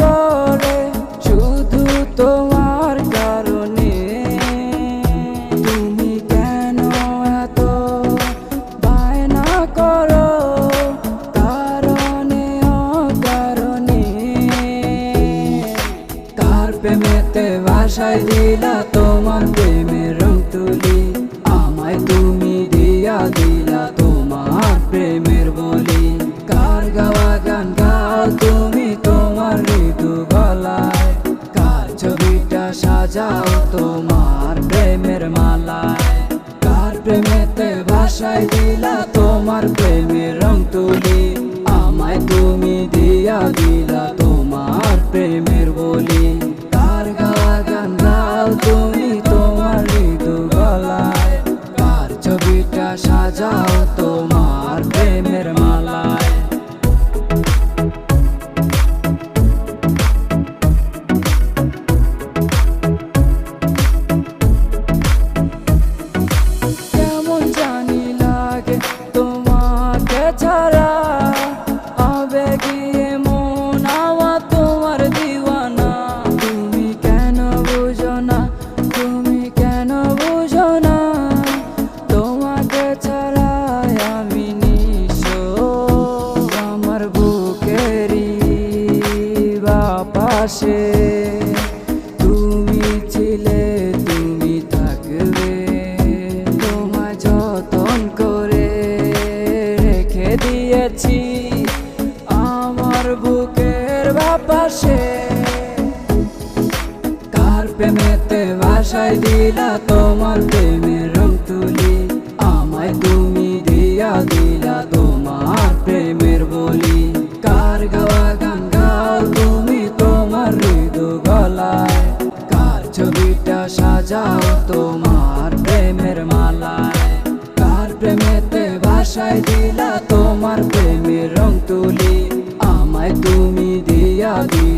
করে শুধু তোমার কারণে। তুমি কেন এত বায়না করো কারণে অকারণে? কার প্রেমেতে ভাসাই দিলা তোমার প্রেমের রং তুলি? আমায় তুমি দিয়া দিলা তোমার প্রেমের বলি। কার গাওয়া গান গাও তুমি তোমার মৃদু গলায়? কার ছবিটা সাজাও তোমার প্রেমের মালায়? কার প্রেমেতে ভাসাই দিলা তোমার প্রেমের রং তুলি? আমায় তুমি দিয়া দিলা তোমার প্রেমের বলি। কার গাওয়া গান গাও তুমি তোমার মৃদু গলায়? কার ছবিটা সাজাও তোমার প্রেমের মালায়? কেমন জানি লাগে তোমাকে ছাড়া, আবেগে মন আমার তোমার দিওয়ানা। তুমি কেন বুঝো না, তুমি কেন বুঝো না? তোমাকে ছাড়া আমি নিঃস্ব, আমার বুকেরই বাপাশে তুমি ছিলে, তুমি থাকবে। তোমায় যতন করে রেখে দিয়েছি আমার বুকের বাপাশে। কার প্রেমেতে ভাসাই দিলা তোমার প্রেমের রং তুলি? আমায় তুমি দিয়া দিলা তোমার প্রেমের বলি। কার গাওয়া গান গাও তুমি তোমার মৃদু গলায়? কার ছবিটা সাজাও তোমার প্রেমের মালায়? কার প্রেমেতে ভাসাই দিলা তোমার প্রেমের রং তুলি? আমায় তুমি দিয়া দিলা